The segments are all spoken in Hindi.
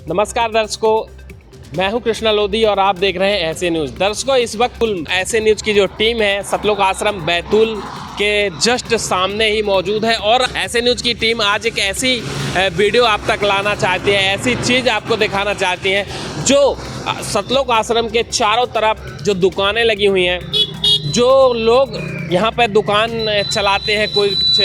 नमस्कार दर्शकों, मैं हूं कृष्णा लोधी और आप देख रहे हैं ऐसे न्यूज़। दर्शकों, इस वक्त ऐसे न्यूज़ की जो टीम है सतलोक आश्रम बैतूल के जस्ट सामने ही मौजूद है और ऐसे न्यूज़ की टीम आज एक ऐसी वीडियो आप तक लाना चाहती है, ऐसी चीज़ आपको दिखाना चाहती है जो सतलोक आश्रम के चारों तरफ जो दुकानें लगी हुई हैं, जो लोग यहाँ पर दुकान चलाते हैं, कुछ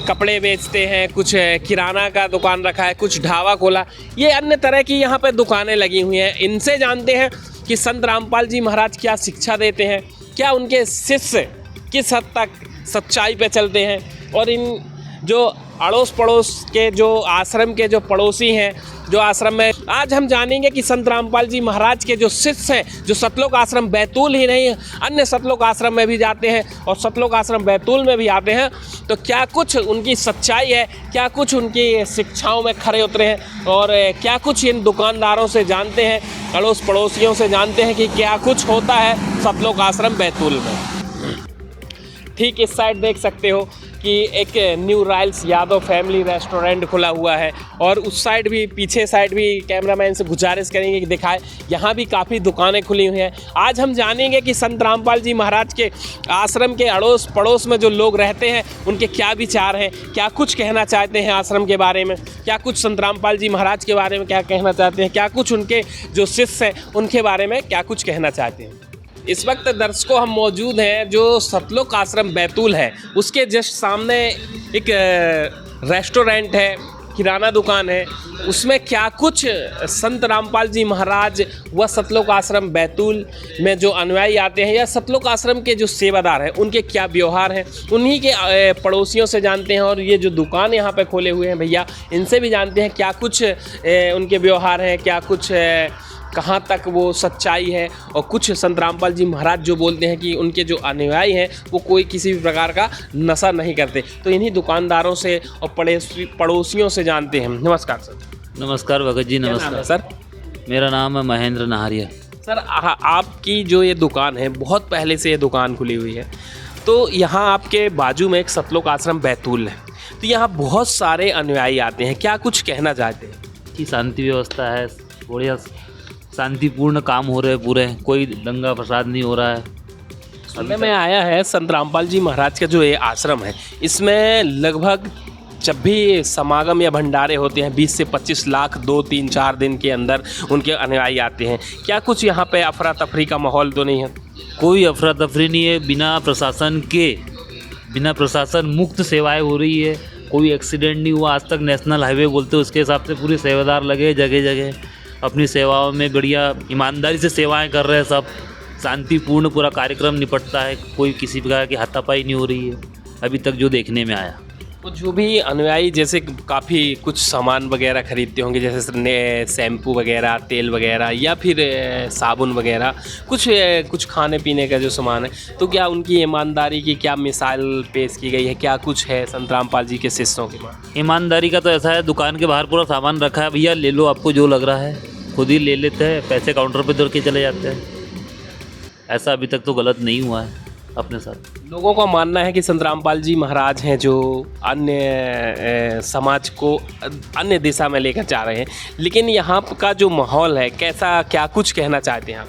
कपड़े बेचते हैं, कुछ किराना का दुकान रखा है, कुछ ढाबा खोला, ये अन्य तरह की यहाँ पे दुकानें लगी हुई हैं। इनसे जानते हैं कि संत रामपाल जी महाराज क्या शिक्षा देते हैं, क्या उनके शिष्य किस हद तक सच्चाई पे चलते हैं और इन जो अड़ोस पड़ोस के जो आश्रम के जो पड़ोसी हैं जो आश्रम में, आज हम जानेंगे कि संत रामपाल जी महाराज के जो शिष्य हैं जो सतलोक आश्रम बैतूल ही नहीं अन्य सतलोक आश्रम में भी जाते हैं और सतलोक आश्रम बैतूल में भी आते हैं, तो क्या कुछ उनकी सच्चाई है, क्या कुछ उनकी शिक्षाओं में खरे उतरे हैं और क्या कुछ इन दुकानदारों से जानते हैं, अड़ोस पड़ोसियों से जानते हैं कि क्या कुछ होता है सतलोक आश्रम बैतूल में। ठीक इस साइड देख सकते हो कि एक new Royals Yadav family restaurant खुला हुआ है और उस साइड भी, पीछे साइड भी कैमरामैन से गुजारिश करेंगे कि दिखाए, यहाँ भी काफ़ी दुकानें खुली हुई हैं। आज हम जानेंगे कि संत रामपाल जी महाराज के आश्रम के अड़ोस पड़ोस में जो लोग रहते हैं उनके क्या विचार हैं, क्या कुछ कहना चाहते हैं आश्रम के बारे में, क्या कुछ संत रामपाल जी महाराज के बारे में क्या कहना चाहते हैं, क्या कुछ उनके जो शिष्य हैं उनके बारे में क्या कुछ कहना चाहते हैं। इस वक्त दर्शकों हम मौजूद हैं जो सतलोक आश्रम बैतूल है, उसके जस्ट सामने एक रेस्टोरेंट है, किराना दुकान है, उसमें क्या कुछ संत रामपाल जी महाराज व सतलोक आश्रम बैतूल में जो अनुयायी आते हैं या सतलोक आश्रम के जो सेवादार हैं उनके क्या व्यवहार हैं, उन्हीं के पड़ोसियों से जानते हैं। और ये जो दुकान यहाँ पे खोले हुए हैं भैया, इनसे भी जानते हैं क्या कुछ उनके व्यवहार हैं, क्या कुछ कहाँ तक वो सच्चाई है और कुछ संत रामपाल जी महाराज जो बोलते हैं कि उनके जो अनुयायी हैं वो कोई किसी भी प्रकार का नशा नहीं करते, तो इन्हीं दुकानदारों से और पड़ोसियों से जानते हैं। नमस्कार सर। नमस्कार भगत जी। नमस्कार सर। मेरा नाम है महेंद्र नहारिया। सर, आपकी जो ये दुकान है बहुत पहले से ये दुकान खुली हुई है, तो यहाँ आपके बाजू में एक सतलोक आश्रम बैतूल है, तो यहाँ बहुत सारे अनुयायी आते हैं, क्या कुछ कहना चाहते हैं? कि शांति व्यवस्था है, बढ़िया शांतिपूर्ण काम हो रहे हैं, पूरे कोई दंगा फसाद नहीं हो रहा है। सुनने में आया है संत रामपाल जी महाराज का जो ये आश्रम है इसमें लगभग जब भी समागम या भंडारे होते हैं 20 से 25 लाख 2-3-4 दिन के अंदर उनके अनुयायी आते हैं, क्या कुछ यहाँ पे अफरा तफरी का माहौल तो नहीं है? कोई अफरा तफरी नहीं है, बिना प्रशासन मुक्त सेवाएं हो रही है, कोई एक्सीडेंट नहीं हुआ आज तक। नेशनल हाईवे बोलते हैं उसके हिसाब से पूरे सेवादार लगे जगह जगह अपनी सेवाओं में, बढ़िया ईमानदारी से सेवाएं कर रहे हैं, सब शांतिपूर्ण पूरा कार्यक्रम निपटता है, कोई किसी प्रकार की हाथापाई नहीं हो रही है अभी तक जो देखने में आया। तो जो भी अनुयायी जैसे काफ़ी कुछ सामान वगैरह खरीदते होंगे, जैसे शैम्पू वगैरह, तेल वगैरह या फिर साबुन वगैरह, कुछ खाने पीने का जो सामान है, तो क्या उनकी ईमानदारी की क्या मिसाल पेश की गई है, क्या कुछ है संत रामपाल जी के शिष्यों के बारे? ईमानदारी का तो ऐसा है, दुकान के बाहर पूरा सामान रखा है, भैया ले लो, आपको जो लग रहा है खुद ही ले लेते हैं, पैसे काउंटर पे दे के चले जाते हैं। ऐसा अभी तक तो गलत नहीं हुआ है अपने साथ। लोगों का मानना है कि संत रामपाल जी महाराज हैं जो अन्य समाज को अन्य दिशा में लेकर जा रहे हैं, लेकिन यहाँ का जो माहौल है कैसा, क्या कुछ कहना चाहते हैं आप?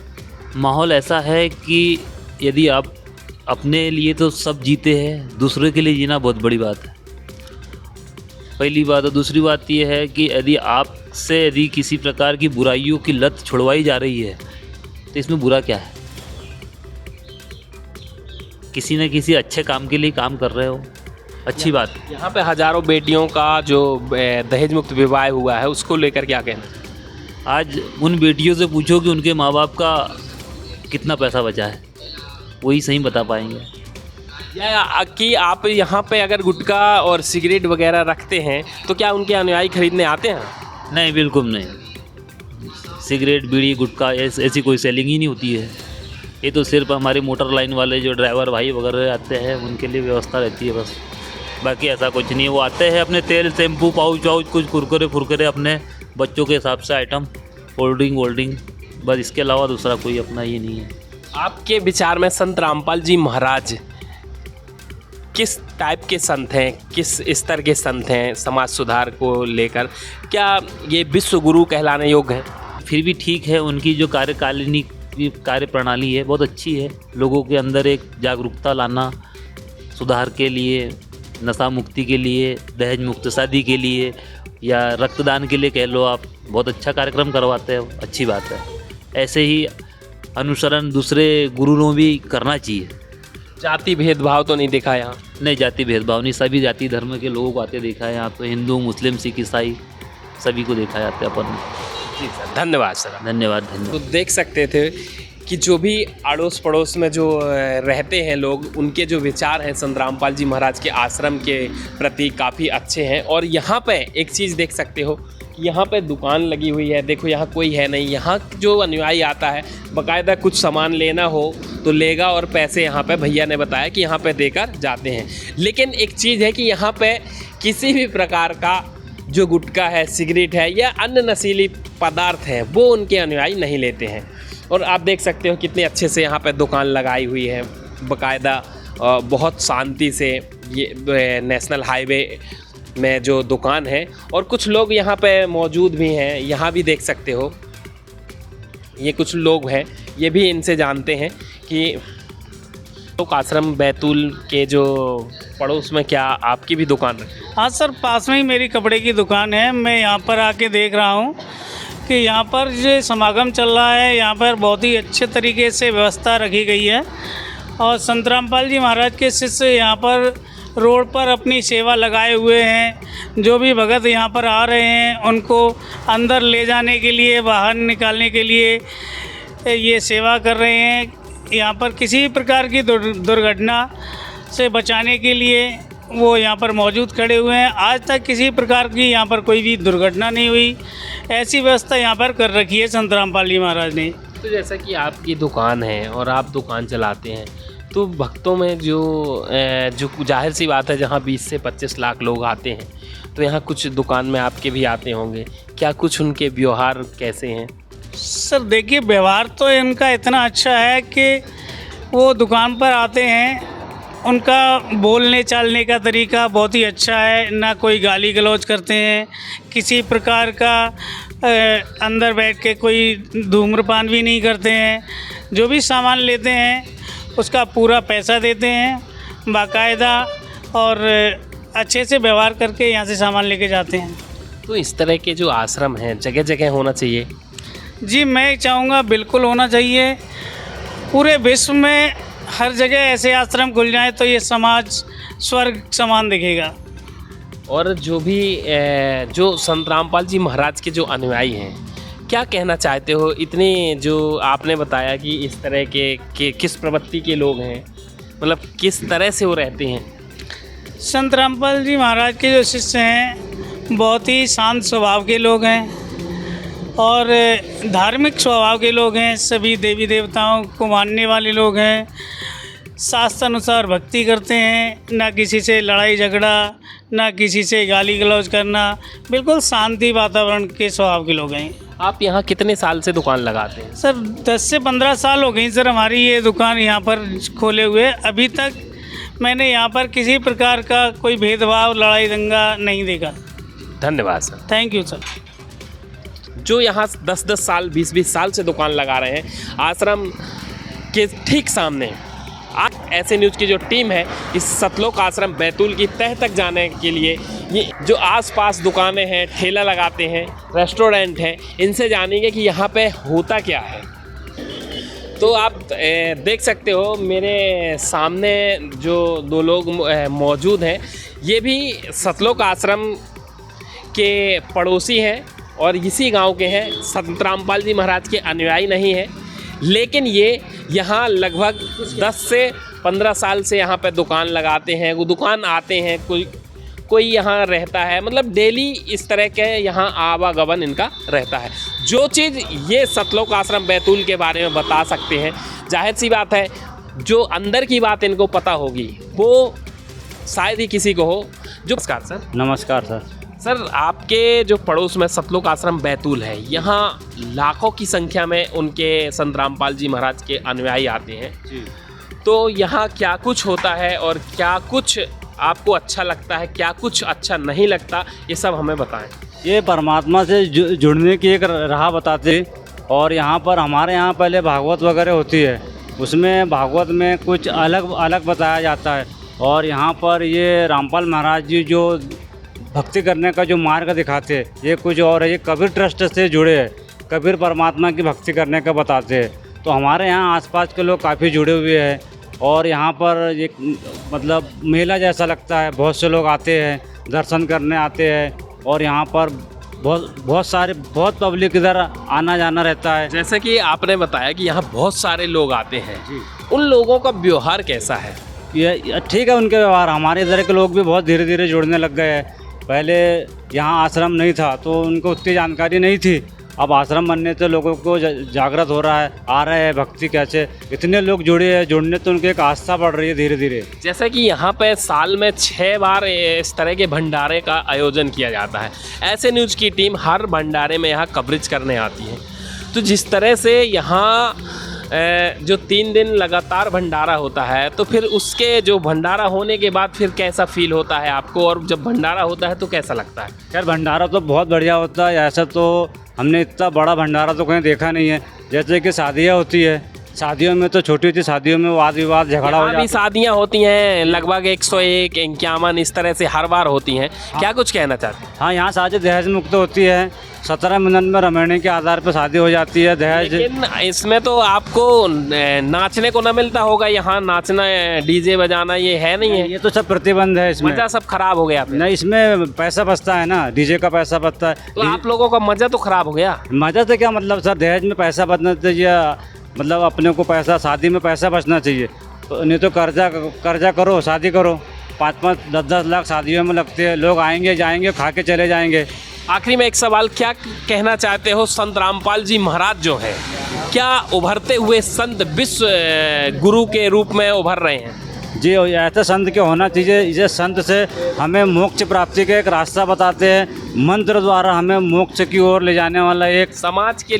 माहौल ऐसा है कि यदि आप अपने लिए तो सब जीते हैं, दूसरे के लिए जीना बहुत बड़ी बात है, पहली बात। और दूसरी बात यह है कि यदि किसी प्रकार की बुराइयों की लत छुड़वाई जा रही है तो इसमें बुरा क्या है? किसी न किसी अच्छे काम के लिए काम कर रहे हो, अच्छी बात है। यहाँ पे हजारों बेटियों का जो दहेज मुक्त विवाह हुआ है उसको लेकर क्या कहना? आज उन बेटियों से पूछो कि उनके माँ बाप का कितना पैसा बचा है, वही सही बता पाएंगे। या कि आप यहाँ पे अगर गुटखा और सिगरेट वगैरह रखते हैं तो क्या उनके अनुयायी खरीदने आते हैं? नहीं, बिल्कुल नहीं। सिगरेट, बीड़ी, गुटखा ऐसी कोई सेलिंग ही नहीं होती है। ये तो सिर्फ हमारे मोटर लाइन वाले जो ड्राइवर भाई वगैरह आते हैं उनके लिए व्यवस्था रहती है बस, बाकी ऐसा कुछ नहीं। वो आते हैं अपने तेल, शैम्पू, पाउच वाउच, कुछ कुरकुरे अपने बच्चों के हिसाब से आइटम, कोल्ड ड्रिंक, बस, इसके अलावा दूसरा कोई अपना ये नहीं है। आपके विचार में संत रामपाल जी महाराज किस टाइप के संत हैं, किस स्तर के संत हैं समाज सुधार को लेकर? क्या ये विश्व गुरु कहलाने योग्य है? फिर भी ठीक है, उनकी जो कार्यकारिणी की कार्य प्रणाली है बहुत अच्छी है। लोगों के अंदर एक जागरूकता लाना, सुधार के लिए, नशा मुक्ति के लिए, दहेज मुक्त शादी के लिए या रक्तदान के लिए कह लो आप, बहुत अच्छा कार्यक्रम करवाते हैं, अच्छी बात है। ऐसे ही अनुसरण दूसरे गुरुओं भी करना चाहिए। जाति भेदभाव तो नहीं देखा यहाँ? नहीं, जाति भेदभाव नहीं, सभी जाति धर्म के लोगों को आते देखा है यहाँ। तो हिंदू, मुस्लिम, सिख, ईसाई सभी को देखा जाता है अपन। जी सर, धन्यवाद सर। धन्यवाद तो धन्यवाद। देख सकते थे कि जो भी अड़ोस पड़ोस में जो रहते हैं लोग, उनके जो विचार हैं संत रामपाल जी महाराज के आश्रम के प्रति काफ़ी अच्छे हैं। और यहाँ पे एक चीज़ देख सकते हो, यहाँ पे दुकान लगी हुई है। देखो यहाँ कोई है नहीं, यहाँ जो अनुयायी आता है बाकायदा कुछ सामान लेना हो तो लेगा और पैसे यहाँ पे भैया ने बताया कि यहाँ पे देकर जाते हैं। लेकिन एक चीज़ है कि यहाँ पे किसी भी प्रकार का जो गुटखा है, सिगरेट है या अन्य नशीली पदार्थ है वो उनके अनुयायी नहीं लेते हैं। और आप देख सकते हो कितने अच्छे से यहाँ पे दुकान लगाई हुई है बाकायदा, बहुत शांति से। ये नेशनल हाईवे में जो दुकान है और कुछ लोग यहाँ पे मौजूद भी हैं। यहाँ भी देख सकते हो ये कुछ लोग हैं, ये भी इनसे जानते हैं कि लोक आश्रम बैतूल के जो पड़ोस में क्या आपकी भी दुकान है? हाँ सर, पास में ही मेरी कपड़े की दुकान है। मैं यहाँ पर आके देख रहा हूँ कि यहाँ पर जो समागम चल रहा है, यहाँ पर बहुत ही अच्छे तरीके से व्यवस्था रखी गई है। और संत रामपाल जी महाराज के शिष्य यहाँ पर रोड पर अपनी सेवा लगाए हुए हैं। जो भी भगत यहाँ पर आ रहे हैं उनको अंदर ले जाने के लिए, बाहर निकालने के लिए ये सेवा कर रहे हैं। यहाँ पर किसी प्रकार की दुर्घटना से बचाने के लिए वो यहाँ पर मौजूद खड़े हुए हैं। आज तक किसी प्रकार की यहाँ पर कोई भी दुर्घटना नहीं हुई, ऐसी व्यवस्था यहाँ पर कर रखी है संत रामपाल जी महाराज ने। तो जैसा कि आपकी दुकान है और आप दुकान चलाते हैं, तो भक्तों में जो जाहिर सी बात है जहाँ 20 से 25 लाख लोग आते हैं, तो यहाँ कुछ दुकान में आपके भी आते होंगे। क्या कुछ उनके व्यवहार कैसे हैं? सर देखिए, व्यवहार तो इनका इतना अच्छा है कि वो दुकान पर आते हैं, उनका बोलने चालने का तरीका बहुत ही अच्छा है। ना कोई गाली गलौज करते हैं, किसी प्रकार का अंदर बैठ के कोई धूम्रपान भी नहीं करते हैं। जो भी सामान लेते हैं उसका पूरा पैसा देते हैं बाकायदा, और अच्छे से व्यवहार करके यहाँ से सामान लेके जाते हैं। तो इस तरह के जो आश्रम हैं जगह जगह होना चाहिए? जी, मैं चाहूँगा बिल्कुल होना चाहिए। पूरे विश्व में हर जगह ऐसे आश्रम खुल जाए तो ये समाज स्वर्ग समान दिखेगा। और जो भी जो संत रामपाल जी महाराज के जो अनुयायी हैं, क्या कहना चाहते हो? इतने जो आपने बताया कि इस तरह के किस प्रवृत्ति के लोग हैं, मतलब किस तरह से वो रहते हैं? संत रामपाल जी महाराज के जो शिष्य हैं बहुत ही शांत स्वभाव के लोग हैं और धार्मिक स्वभाव के लोग हैं। सभी देवी देवताओं को मानने वाले लोग हैं, शास्त्र अनुसार भक्ति करते हैं। ना किसी से लड़ाई झगड़ा, ना किसी से गाली गलौज करना, बिल्कुल शांति वातावरण के स्वभाव के लोग हैं। आप यहाँ कितने साल से दुकान लगाते हैं? सर 10 से 15 साल हो गई सर हमारी ये दुकान यहाँ पर खोले हुए। अभी तक मैंने यहाँ पर किसी प्रकार का कोई भेदभाव, लड़ाई दंगा नहीं देखा। धन्यवाद सर। Thank you sir. जो यहाँ 10-10 साल, 20-20 साल से दुकान लगा रहे हैं, आश्रम के ठीक सामने आज ऐसे न्यूज़ की जो टीम है इस सतलोक आश्रम बैतूल की तह तक जाने के लिए ये जो आसपास दुकानें हैं, ठेला लगाते हैं, रेस्टोरेंट हैं, इनसे जानेंगे कि यहाँ पे होता क्या है। तो आप देख सकते हो मेरे सामने जो दो लोग मौजूद हैं, ये भी सतलोक आश्रम के पड़ोसी हैं और इसी गांव के हैं। संत रामपाल जी महाराज के अनुयायी नहीं हैं, लेकिन ये यहाँ लगभग 10 से 15 साल से यहाँ पे दुकान लगाते हैं। वो दुकान आते हैं, कोई यहाँ रहता है, मतलब डेली इस तरह के यहाँ आवागमन इनका रहता है। जो चीज़ ये सतलोक आश्रम बैतूल के बारे में बता सकते हैं, जाहिर सी बात है जो अंदर की बात इनको पता होगी वो शायद ही किसी को हो। जो नमस्कार सर। नमस्कार सर। सर, आपके जो पड़ोस में सतलोक आश्रम बैतूल है, यहाँ लाखों की संख्या में उनके संत रामपाल जी महाराज के अनुयायी आते हैं। जी। तो यहाँ क्या कुछ होता है और क्या कुछ आपको अच्छा लगता है, क्या कुछ अच्छा नहीं लगता, ये सब हमें बताएं। ये परमात्मा से जुड़ने की एक राह बताते। और यहाँ पर हमारे यहाँ पहले भागवत वगैरह होती है, उसमें भागवत में कुछ अलग अलग बताया जाता है। और यहाँ पर ये रामपाल महाराज जी जो भक्ति करने का जो मार्ग दिखाते हैं, ये कुछ और है। ये कबीर ट्रस्ट से जुड़े हैं, कबीर परमात्मा की भक्ति करने का बताते हैं। तो हमारे यहाँ आसपास के लोग काफ़ी जुड़े हुए हैं। और यहाँ पर एक मतलब मेला जैसा लगता है, बहुत से लोग आते हैं, दर्शन करने आते हैं। और यहाँ पर बहुत पब्लिक इधर आना जाना रहता है। जैसे कि आपने बताया कि यहाँ बहुत सारे लोग आते हैं, उन लोगों का व्यवहार कैसा है? ये ठीक है उनके व्यवहार। हमारे इधर के लोग भी बहुत धीरे धीरे जुड़ने लग गए हैं। पहले यहाँ आश्रम नहीं था तो उनको उतनी जानकारी नहीं थी। अब आश्रम बनने से लोगों को जागृत हो रहा है, आ रहे हैं भक्ति कैसे, इतने लोग जुड़ने तो उनकी एक आस्था बढ़ रही है धीरे धीरे। जैसे कि यहाँ पे साल में 6 बार इस तरह के भंडारे का आयोजन किया जाता है। ऐसे न्यूज़ की टीम हर भंडारे में यहाँ कवरेज करने आती है। तो जिस तरह से यहाँ जो 3 दिन लगातार भंडारा होता है, तो फिर उसके जो भंडारा होने के बाद फिर कैसा फील होता है आपको, और जब भंडारा होता है तो कैसा लगता है? यार भंडारा तो बहुत बढ़िया होता है। ऐसा तो हमने इतना बड़ा भंडारा तो कहीं देखा नहीं है। जैसे कि शादियाँ होती है, शादियों में तो छोटी छोटी शादियों में वाद विवाद झगड़ा हो यहाँ जाता भी शादियाँ होती हैं लगभग 101, 51 इस तरह से हर बार होती हैं। क्या कुछ कहना चाहते हैं? हाँ, यहाँ शादी दहेज मुक्त होती है। 17 मिनट में रमणीय के आधार पर शादी हो जाती है। दहेज लेकिन इसमें तो आपको नाचने को ना मिलता होगा। यहाँ नाचना, डीजे बजाना ये है नहीं है? ये तो सब प्रतिबंध है इसमें। मजा सब खराब हो गया फिर। नहीं, इसमें पैसा बचता है ना, डीजे का पैसा बचता है। तो आप लोगों का मजा तो खराब हो गया। मजा से क्या मतलब सर, दहेज में पैसा बचना चाहिए। मतलब अपने को पैसा, शादी में पैसा बचना चाहिए। तो नहीं तो कर्जा करो, शादी करो। 5-5, 10-10 लाख शादियों में लगते हैं। लोग आएंगे जाएंगे, खा के चले जाएंगे। आखिरी में एक सवाल, क्या कहना चाहते हो? संत रामपाल जी महाराज जो है, क्या उभरते हुए संत विश्व गुरु के रूप में उभर रहे हैं? जी, ऐसे संत के होना चाहिए। इसे संत से हमें मोक्ष प्राप्ति का एक रास्ता बताते हैं। मंत्र द्वारा हमें मोक्ष की ओर ले जाने वाला एक समाज के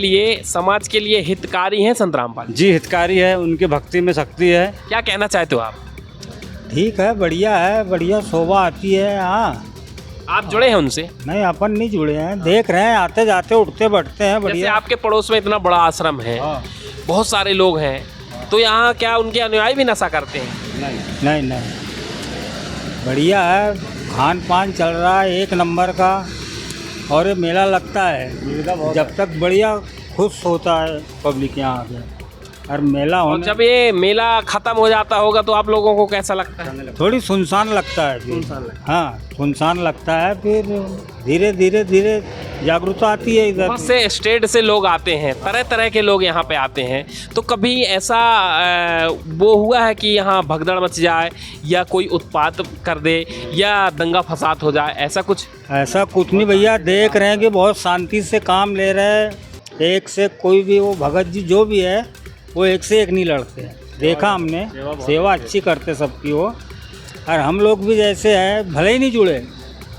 लिए हितकारी हैं संत रामपाल जी, हितकारी है। उनकी भक्ति में शक्ति है। क्या कहना चाहते हो आप? ठीक है, बढ़िया है, बढ़िया शोभा आती है। हाँ, आप जुड़े हैं उनसे? नहीं, अपन नहीं जुड़े हैं, देख रहे हैं, आते जाते उठते बैठते हैं। जैसे बढ़िया। आपके पड़ोस में इतना बड़ा आश्रम है, हाँ। बहुत सारे लोग हैं, तो यहाँ क्या उनके अनुयायी भी नशा करते हैं? नहीं, बढ़िया है, खान पान चल रहा है 1 नंबर का। और ये मेला लगता है, जब तक बढ़िया खुश होता है पब्लिक यहाँ आके। और मेला और होने जब ये मेला खत्म हो जाता होगा तो आप लोगों को कैसा लगता है? थोड़ी सुनसान लगता है फिर। हाँ, सुनसान लगता है। फिर धीरे धीरे जागरूकता आती है इधर। बहुत से स्टेट से लोग आते हैं, तरह तरह के लोग यहाँ पे आते हैं। तो कभी ऐसा वो हुआ है कि यहाँ भगदड़ मच जाए या कोई उत्पात कर दे या दंगा फसाद हो जाए, ऐसा कुछ? ऐसा कुछ नहीं भैया, देख रहे हैं कि बहुत शांति से काम ले रहे हैं। एक से कोई भी, वो भगत जी जो भी है, वो एक से एक नहीं लड़ते हैं। देखा हमने, सेवा अच्छी करते सबकी वो। और हम लोग भी जैसे है, भले ही नहीं जुड़े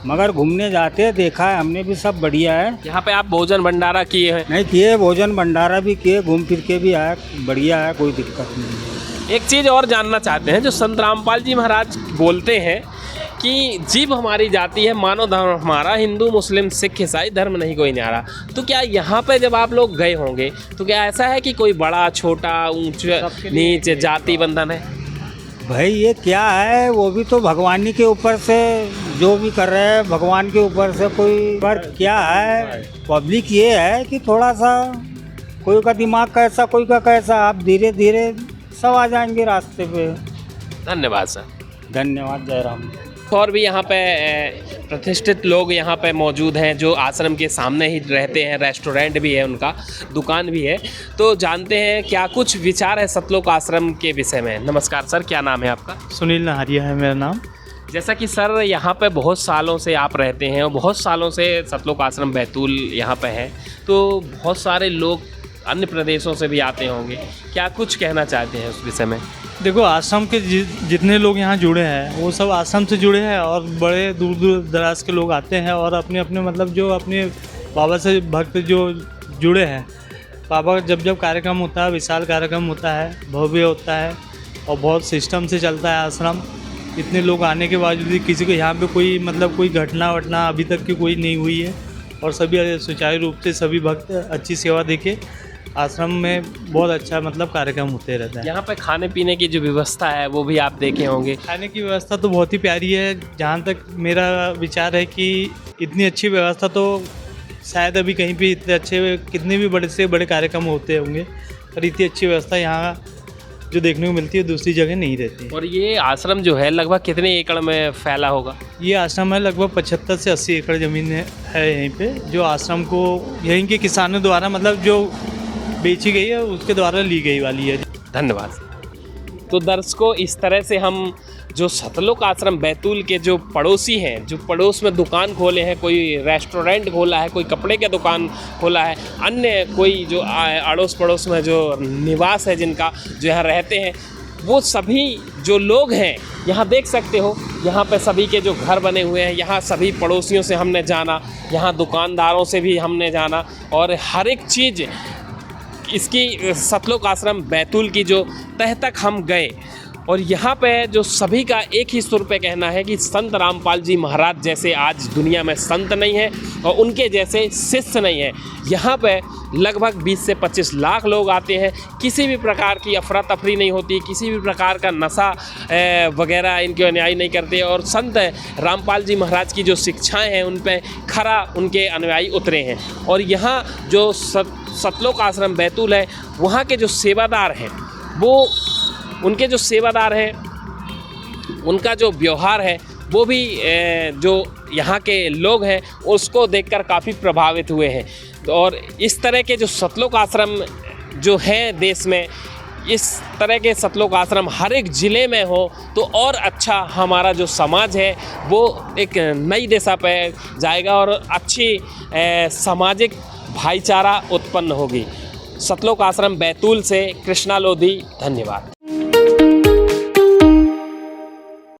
मगर घूमने जाते हैं, देखा है हमने भी, सब बढ़िया है। यहाँ पे आप भोजन भंडारा किए हैं? नहीं किए, भोजन भंडारा भी किए, घूम फिर के भी आए, बढ़िया है, कोई दिक्कत नहीं है। एक चीज़ और जानना चाहते हैं, जो संत रामपाल जी महाराज बोलते हैं कि जीव हमारी जाति है, मानव धर्म हमारा, हिंदू मुस्लिम सिख ईसाई धर्म नहीं कोई न्यारा। तो क्या यहाँ पे जब आप लोग गए होंगे तो क्या ऐसा है कि कोई बड़ा छोटा ऊंच नीच जाति बंधन है? भाई ये क्या है, वो भी तो भगवानी के ऊपर से जो भी कर रहे हैं, भगवान के ऊपर से। कोई पर क्या है, पब्लिक ये है कि थोड़ा सा कोई का दिमाग कैसा, कोई का कैसा। आप धीरे धीरे सब आ जाएंगे रास्ते पे। धन्यवाद सर। धन्यवाद, जय राम। और भी यहाँ पे प्रतिष्ठित लोग यहाँ पे मौजूद हैं जो आश्रम के सामने ही रहते हैं। रेस्टोरेंट भी है उनका, दुकान भी है। तो जानते हैं क्या कुछ विचार है सतलोक आश्रम के विषय में। नमस्कार सर, क्या नाम है आपका? सुनील नहारिया है मेरा नाम। जैसा कि सर यहाँ पे बहुत सालों से आप रहते हैं और बहुत सालों से सतलोक आश्रम बैतूल यहाँ पे है, तो बहुत सारे लोग अन्य प्रदेशों से भी आते होंगे, क्या कुछ कहना चाहते हैं उस विषय में? देखो, आश्रम के जितने लोग यहाँ जुड़े हैं वो सब आश्रम से जुड़े हैं और बड़े दूर दूर दराज के लोग आते हैं और अपने अपने मतलब जो अपने बाबा से भक्त जो जुड़े हैं, बाबा का जब कार्यक्रम होता है, विशाल कार्यक्रम होता है, भव्य होता है और बहुत सिस्टम से चलता है आश्रम। इतने लोग आने के बावजूद भी किसी को यहाँ पे कोई मतलब कोई घटना वटना अभी तक की कोई नहीं हुई है और सभी सुचारू रूप से सभी भक्त अच्छी सेवा देके आश्रम में बहुत अच्छा मतलब कार्यक्रम होते रहता है। यहाँ पे खाने पीने की जो व्यवस्था है वो भी आप देखे होंगे। खाने की व्यवस्था तो बहुत ही प्यारी है। जहाँ तक मेरा विचार है कि इतनी अच्छी व्यवस्था तो शायद अभी कहीं पे इतने अच्छे कितने भी बड़े से बड़े कार्यक्रम होते होंगे, पर इतनी अच्छी व्यवस्था यहाँ जो देखने को मिलती है दूसरी जगह नहीं रहती। और ये आश्रम जो है लगभग कितने एकड़ में फैला होगा? ये आश्रम है लगभग 75 से 80 एकड़ ज़मीन है यहीं पे, जो आश्रम को यहीं के किसानों द्वारा मतलब जो बेची गई है उसके द्वारा ली गई वाली है। धन्यवाद। तो दर्शकों, इस तरह से हम जो सतलोक आश्रम बैतूल के जो पड़ोसी हैं, जो पड़ोस में दुकान खोले हैं, कोई रेस्टोरेंट खोला है, कोई कपड़े का दुकान खोला है, अन्य कोई जो अड़ोस पड़ोस में जो निवास है जिनका, जो यहाँ रहते हैं, वो सभी जो लोग हैं यहाँ देख सकते हो, यहाँ पे सभी के जो घर बने हुए हैं, यहाँ सभी पड़ोसियों से हमने जाना, यहाँ दुकानदारों से भी हमने जाना और हर एक चीज़ इसकी सतलोक आश्रम बैतूल की जो तह तक हम गए और यहाँ पे जो सभी का एक ही सुर पे कहना है कि संत रामपाल जी महाराज जैसे आज दुनिया में संत नहीं है और उनके जैसे शिष्य नहीं है। यहाँ पे लगभग 20 से 25 लाख लोग आते हैं। किसी भी प्रकार की अफरा तफरी नहीं होती, किसी भी प्रकार का नशा वगैरह इनके अनुयायी नहीं करते और संत रामपाल जी महाराज की जो शिक्षाएं हैं उन पे खरा उनके अनुयायी उतरे हैं। और यहाँ जो सतलोक आश्रम बैतूल है, वहाँ के जो सेवादार हैं, वो उनके जो सेवादार हैं उनका जो व्यवहार है वो भी जो यहाँ के लोग हैं उसको देखकर काफ़ी प्रभावित हुए हैं। और इस तरह के जो सतलोक आश्रम जो हैं देश में, इस तरह के सतलोक आश्रम हर एक ज़िले में हो तो और अच्छा हमारा जो समाज है वो एक नई दिशा पे जाएगा और अच्छी सामाजिक भाईचारा उत्पन्न होगी। सतलोक आश्रम बैतूल से कृष्णा लोधी, धन्यवाद।